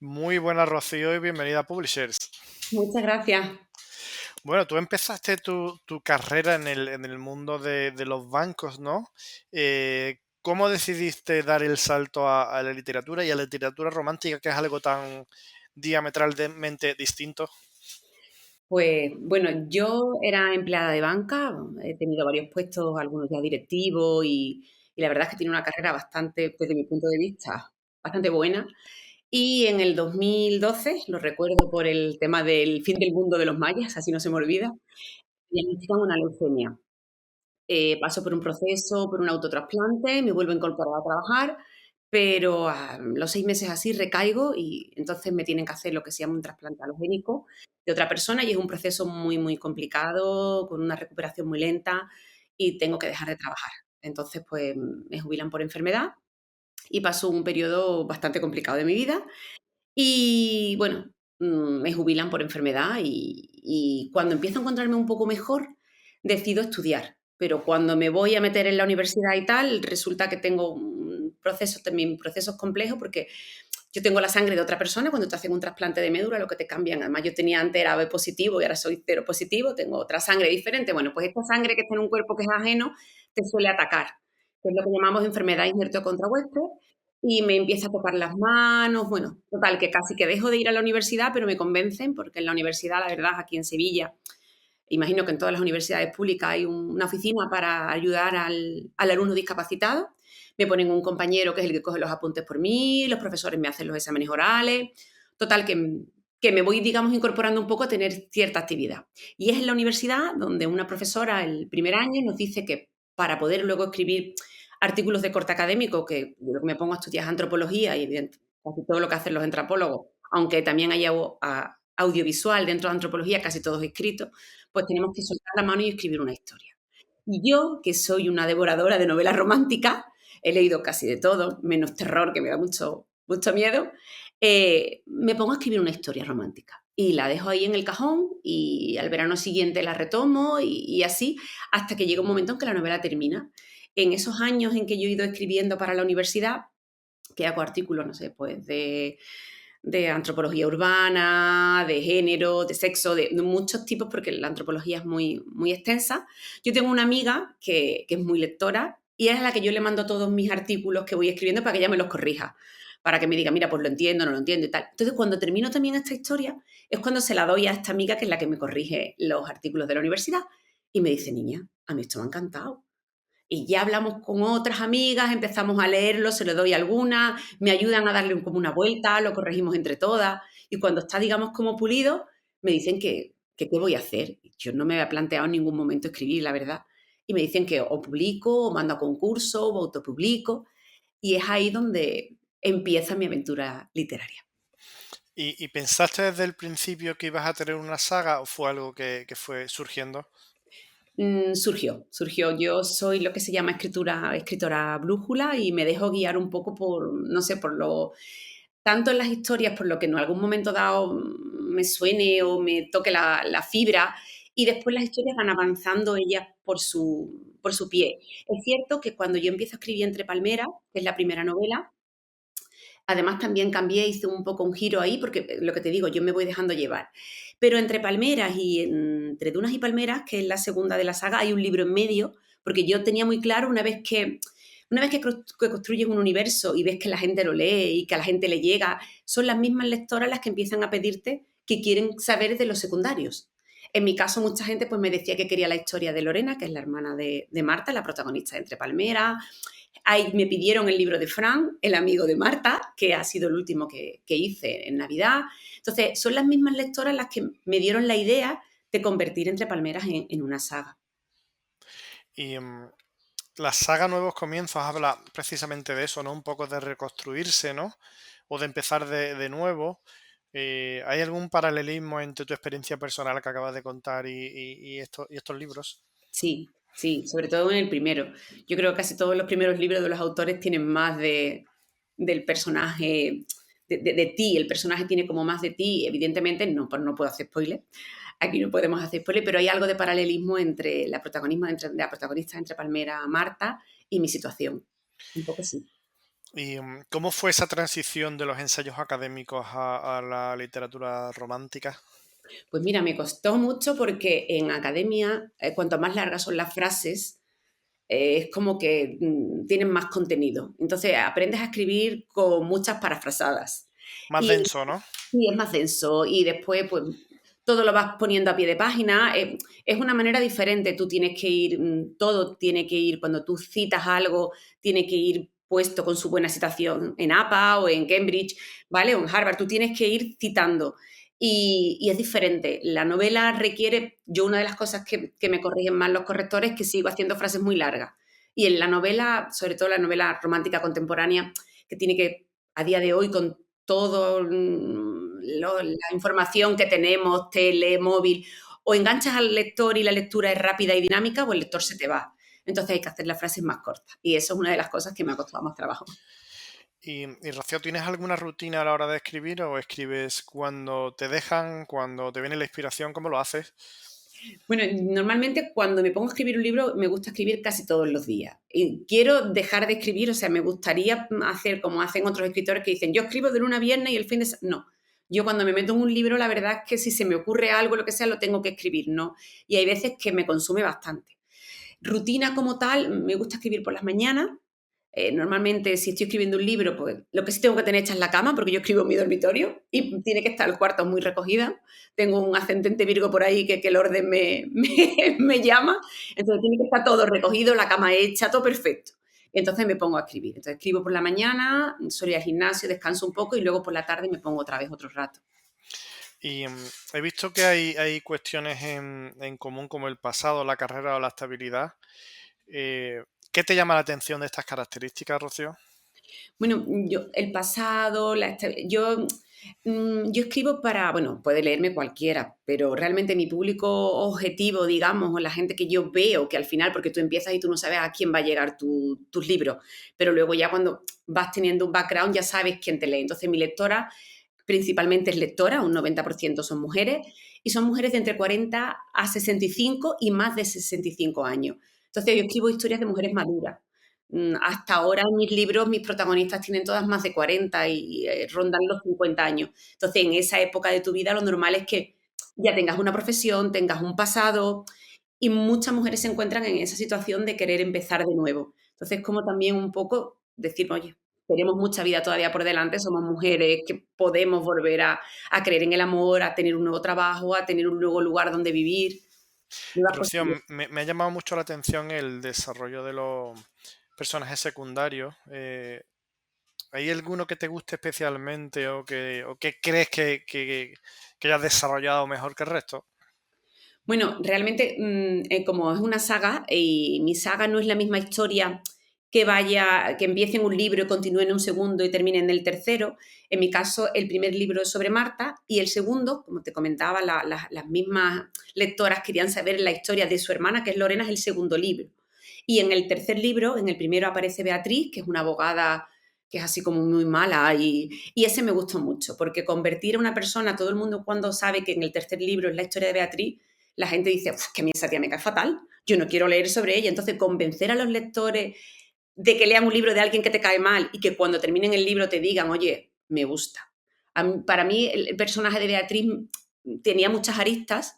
Muy buenas, Rocío, y bienvenida a Publishers. Muchas gracias. Bueno, tú empezaste tu carrera en el mundo de los bancos, ¿no? ¿Cómo decidiste dar el salto a la literatura y a la literatura romántica, que es algo tan diametralmente distinto? Pues bueno, yo era empleada de banca, he tenido varios puestos, algunos ya directivos y la verdad es que tiene una carrera bastante, desde mi punto de vista, bastante buena. Y en el 2012, lo recuerdo por el tema del fin del mundo de los mayas, así no se me olvida, diagnostican una leucemia. Paso por un proceso, por un autotrasplante, me vuelvo a incorporar a trabajar, pero a los 6 meses así recaigo y entonces me tienen que hacer lo que se llama un trasplante alogénico de otra persona y es un proceso muy, muy complicado, con una recuperación muy lenta y tengo que dejar de trabajar. Entonces, pues me jubilan por enfermedad y paso un periodo bastante complicado de mi vida y bueno, me jubilan por enfermedad y cuando empiezo a encontrarme un poco mejor, decido estudiar. Pero cuando me voy a meter en la universidad y tal, resulta que tengo un proceso, también procesos complejos, porque yo tengo la sangre de otra persona. Cuando te hacen un trasplante de médula, lo que te cambian, además yo tenía antes era B positivo y ahora soy cero positivo, tengo otra sangre diferente. Bueno, pues esta sangre que está en un cuerpo que es ajeno te suele atacar, que es lo que llamamos enfermedad injerto contra huésped, y me empieza a tocar las manos. Bueno, total, que casi que dejo de ir a la universidad, pero me convencen, porque en la universidad, la verdad, aquí en Sevilla, imagino que en todas las universidades públicas hay una oficina para ayudar al alumno discapacitado. Me ponen un compañero que es el que coge los apuntes por mí, los profesores me hacen los exámenes orales. Total, que me voy, digamos, incorporando un poco a tener cierta actividad. Y es en la universidad donde una profesora el primer año nos dice que para poder luego escribir artículos de corte académico, que yo me pongo a estudiar antropología y evidentemente casi todo lo que hacen los antropólogos, aunque también hay audiovisual dentro de antropología, casi todo es escrito, pues tenemos que soltar la mano y escribir una historia. Y yo, que soy una devoradora de novelas románticas, he leído casi de todo, menos terror, que me da mucho, mucho miedo, me pongo a escribir una historia romántica. Y la dejo ahí en el cajón y al verano siguiente la retomo y así hasta que llega un momento en que la novela termina. En esos años en que yo he ido escribiendo para la universidad, que hago artículos, no sé, pues de antropología urbana, de género, de sexo, de muchos tipos, porque la antropología es muy, muy extensa. Yo tengo una amiga que es muy lectora y es a la que yo le mando todos mis artículos que voy escribiendo para que ella me los corrija, para que me diga, mira, pues lo entiendo, no lo entiendo y tal. Entonces, cuando termino también esta historia, es cuando se la doy a esta amiga que es la que me corrige los artículos de la universidad y me dice, niña, a mí esto me ha encantado. Y ya hablamos con otras amigas, empezamos a leerlo, se lo doy alguna, me ayudan a darle como una vuelta, lo corregimos entre todas. Y cuando está, digamos, como pulido, me dicen que qué voy a hacer. Yo no me había planteado en ningún momento escribir, la verdad. Y me dicen que o publico, o mando a concurso, o autopublico. Y es ahí donde empieza mi aventura literaria. ¿Y pensaste desde el principio que ibas a tener una saga o fue algo que fue surgiendo? Surgió. Yo soy lo que se llama escritora brújula y me dejo guiar un poco por, no sé, por lo tanto en las historias, por lo que en algún momento dado me suene o me toque la fibra, y después las historias van avanzando ellas por su pie. Es cierto que cuando yo empiezo a escribir Entre Palmeras, que es la primera novela, además también cambié, hice un poco un giro ahí, porque lo que te digo, yo me voy dejando llevar. Pero Entre Palmeras y Entre Dunas y Palmeras, que es la segunda de la saga, hay un libro en medio, porque yo tenía muy claro una vez que construyes un universo y ves que la gente lo lee y que a la gente le llega, son las mismas lectoras las que empiezan a pedirte que quieren saber de los secundarios. En mi caso, mucha gente pues, me decía que quería la historia de Lorena, que es la hermana de Marta, la protagonista de Entre Palmeras. Ahí me pidieron el libro de Fran, el amigo de Marta, que ha sido el último que hice en Navidad. Entonces, son las mismas lectoras las que me dieron la idea de convertir Entre Palmeras en una saga. Y la saga Nuevos Comienzos habla precisamente de eso, ¿no? Un poco de reconstruirse, ¿no? O de empezar de nuevo. ¿Hay algún paralelismo entre tu experiencia personal que acabas de contar y estos libros? Sí, sí, sobre todo en el primero. Yo creo que casi todos los primeros libros de los autores tienen más del personaje, de ti. El personaje tiene como más de ti. Evidentemente, no, pues no puedo hacer spoiler. Aquí no podemos hacer spoiler, pero hay algo de paralelismo entre la protagonista entre Palmera, Marta y mi situación. Un poco sí. ¿Y cómo fue esa transición de los ensayos académicos a la literatura romántica? Pues mira, me costó mucho porque en academia, cuanto más largas son las frases, es como que tienen más contenido. Entonces aprendes a escribir con muchas parafrasadas. Más Y denso, ¿no? sí, es más denso y después, pues, todo lo vas poniendo a pie de página. Es una manera diferente. Tú tienes que ir, todo tiene que ir, cuando tú citas algo, tiene que ir puesto con su buena citación en APA o en Cambridge, ¿vale? O en Harvard. Tú tienes que ir citando. Y es diferente. La novela requiere, yo una de las cosas que me corrigen más los correctores es que sigo haciendo frases muy largas. Y en la novela, sobre todo la novela romántica contemporánea, que tiene que, a día de hoy, con todo la información que tenemos, tele, móvil, o enganchas al lector y la lectura es rápida y dinámica, o el lector se te va. Entonces hay que hacer las frases más cortas. Y eso es una de las cosas que me ha costado más trabajo. Y Rocío, ¿tienes alguna rutina a la hora de escribir o escribes cuando te dejan, cuando te viene la inspiración? ¿Cómo lo haces? Bueno, normalmente cuando me pongo a escribir un libro, me gusta escribir casi todos los días. Y quiero dejar de escribir, o sea, me gustaría hacer como hacen otros escritores que dicen, yo escribo de lunes a viernes y el fin de semana. No. Yo cuando me meto en un libro, la verdad es que si se me ocurre algo, lo que sea, lo tengo que escribir, ¿no? Y hay veces que me consume bastante. Rutina como tal, me gusta escribir por las mañanas. Normalmente, si estoy escribiendo un libro, pues lo que sí tengo que tener hecha es la cama, porque yo escribo en mi dormitorio y tiene que estar el cuarto muy recogida. Tengo un ascendente Virgo por ahí que el orden me llama. Entonces, tiene que estar todo recogido, la cama hecha, todo perfecto. Entonces me pongo a escribir. Entonces escribo por la mañana, suelo ir al gimnasio, descanso un poco y luego por la tarde me pongo otra vez otro rato. Y he visto que hay cuestiones en común como el pasado, la carrera o la estabilidad. Eh, ¿Qué te llama la atención de estas características, Rocío? Bueno, yo, el pasado, yo escribo para, bueno, puede leerme cualquiera, pero realmente mi público objetivo, digamos, o la gente que yo veo, que al final, porque tú empiezas y tú no sabes a quién va a llegar tus libros, pero luego ya cuando vas teniendo un background ya sabes quién te lee. Entonces mi lectora principalmente es lectora, un 90% son mujeres, y son mujeres de entre 40 a 65 y más de 65 años. Entonces yo escribo historias de mujeres maduras. Hasta ahora en mis libros mis protagonistas tienen todas más de 40 y rondan los 50 años. Entonces en esa época de tu vida lo normal es que ya tengas una profesión, tengas un pasado y muchas mujeres se encuentran en esa situación de querer empezar de nuevo. Entonces como también un poco decir, oye, tenemos mucha vida todavía por delante, somos mujeres que podemos volver a creer en el amor, a tener un nuevo trabajo, a tener un nuevo lugar donde vivir, Y nuevas Rocío, posibilidades. me ha llamado mucho la atención el desarrollo de los personajes secundarios. ¿Hay alguno que te guste especialmente o que crees que hayas desarrollado mejor que el resto? Bueno, realmente, como es una saga, y mi saga no es la misma historia que empiece en un libro y continúe en un segundo y termine en el tercero. En mi caso, el primer libro es sobre Marta y el segundo, como te comentaba, las mismas lectoras querían saber la historia de su hermana, que es Lorena, es el segundo libro. Y en el tercer libro, en el primero aparece Beatriz, que es una abogada que es así como muy mala y ese me gustó mucho, porque convertir a una persona, todo el mundo cuando sabe que en el tercer libro es la historia de Beatriz, la gente dice, que a mí esa tía me cae fatal, yo no quiero leer sobre ella. Entonces, convencer a los lectores de que lean un libro de alguien que te cae mal y que cuando terminen el libro te digan, oye, me gusta. Para mí, el personaje de Beatriz tenía muchas aristas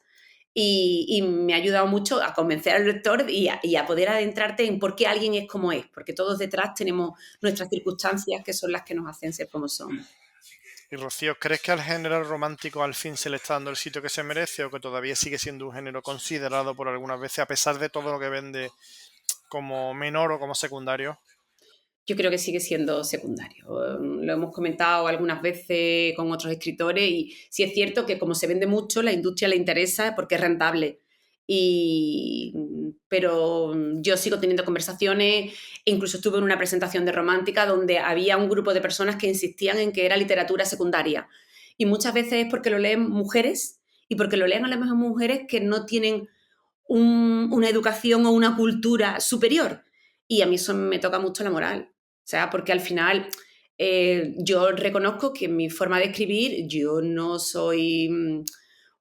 y me ha ayudado mucho a convencer al lector y a poder adentrarte en por qué alguien es como es, porque todos detrás tenemos nuestras circunstancias que son las que nos hacen ser como somos. Y Rocío, ¿crees que al género romántico al fin se le está dando el sitio que se merece o que todavía sigue siendo un género considerado por algunas veces, a pesar de todo lo que vende, como menor o como secundario? Yo creo que sigue siendo secundario. Lo hemos comentado algunas veces con otros escritores y sí es cierto que como se vende mucho, la industria le interesa porque es rentable. Pero yo sigo teniendo conversaciones, e incluso estuve en una presentación de Romántica donde había un grupo de personas que insistían en que era literatura secundaria. Y muchas veces es porque lo leen mujeres y porque lo leen a las mejor mujeres que no tienen una educación o una cultura superior. Y a mí eso me toca mucho la moral. O sea, porque al final yo reconozco que en mi forma de escribir yo no soy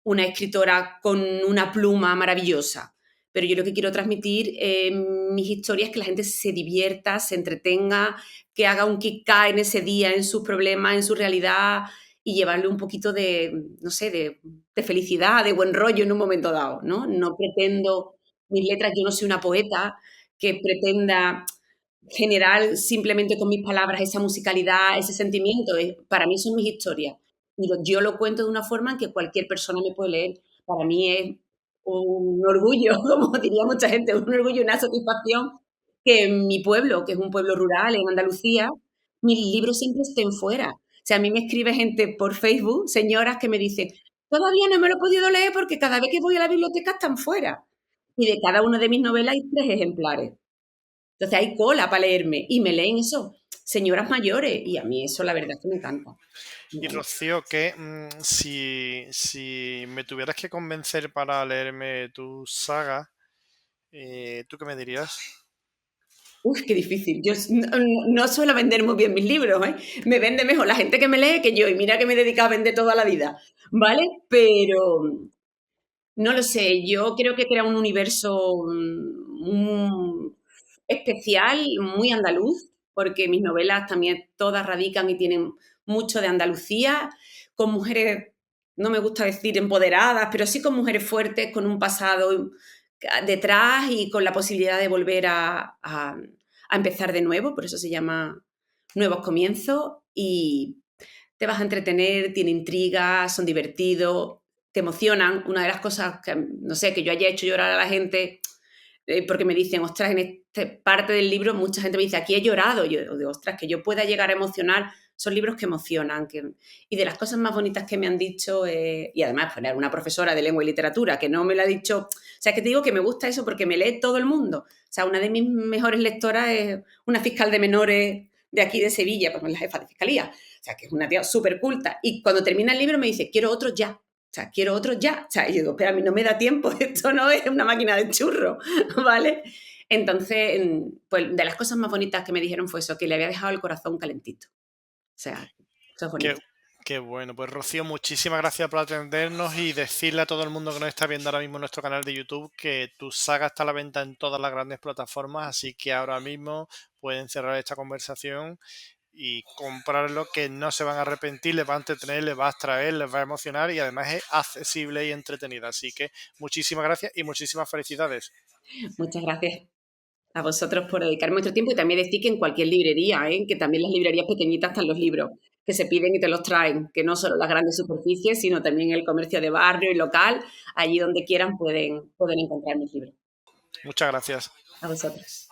una escritora con una pluma maravillosa, pero yo lo que quiero transmitir en mis historias es que la gente se divierta, se entretenga, que haga un kick en ese día, en sus problemas, en su realidad y llevarle un poquito de, no sé, de felicidad, de buen rollo en un momento dado, ¿no? No pretendo, mis letras, yo no soy una poeta que pretenda generar simplemente con mis palabras esa musicalidad, ese sentimiento. Para mí son mis historias. Y yo lo cuento de una forma en que cualquier persona me puede leer. Para mí es un orgullo, como diría mucha gente, un orgullo y una satisfacción que en mi pueblo, que es un pueblo rural en Andalucía, mis libros siempre estén fuera. O sea, a mí me escribe gente por Facebook, señoras que me dicen, todavía no me lo he podido leer porque cada vez que voy a la biblioteca están fuera. Y de cada una de mis novelas hay 3 ejemplares. Entonces hay cola para leerme y me leen eso, señoras mayores, y a mí eso la verdad es que me encanta. Me Y encanta. Rocío, que si me tuvieras que convencer para leerme tu saga, ¿tú qué me dirías? Uy, qué difícil. Yo no suelo vender muy bien mis libros, ¿eh? Me vende mejor la gente que me lee que yo, y mira que me he dedicado a vender toda la vida, ¿vale? Pero no lo sé, yo creo que crea un universo especial, muy andaluz, porque mis novelas también todas radican y tienen mucho de Andalucía, con mujeres, no me gusta decir empoderadas, pero sí con mujeres fuertes, con un pasado detrás y con la posibilidad de volver a empezar de nuevo, por eso se llama Nuevos Comienzos, y te vas a entretener, tiene intriga, son divertidos, te emocionan. Una de las cosas que, no sé, que yo haya hecho llorar a la gente, porque me dicen, ostras, en esta parte del libro mucha gente me dice, aquí he llorado. Yo digo, ostras, que yo pueda llegar a emocionar, son libros que emocionan. Y de las cosas más bonitas que me han dicho, y además poner una profesora de lengua y literatura que no me lo ha dicho, o sea, que te digo que me gusta eso porque me lee todo el mundo. O sea, una de mis mejores lectoras es una fiscal de menores de aquí de Sevilla, pues la jefa de fiscalía. O sea, que es una tía súper culta. Y cuando termina el libro me dice, quiero otro ya. O sea, quiero otro ya. O sea, y yo digo, espera, a mí no me da tiempo, esto no es una máquina de churro, ¿vale? Entonces, pues de las cosas más bonitas que me dijeron fue eso, que le había dejado el corazón calentito. O sea, eso es Qué, bonito. qué bueno. Pues Rocío, muchísimas gracias por atendernos y decirle a todo el mundo que nos está viendo ahora mismo en nuestro canal de YouTube que tu saga está a la venta en todas las grandes plataformas, así que ahora mismo pueden cerrar esta conversación y comprarlo, que no se van a arrepentir, les va a entretener, les va a atraer, les va a emocionar y además es accesible y entretenida. Así que muchísimas gracias y muchísimas felicidades. Muchas gracias a vosotros por dedicarme vuestro tiempo y también decir que en cualquier librería, ¿eh? Que también las librerías pequeñitas están los libros que se piden y te los traen, que no solo las grandes superficies, sino también el comercio de barrio y local, allí donde quieran pueden encontrar mis libros. Muchas gracias. A vosotros.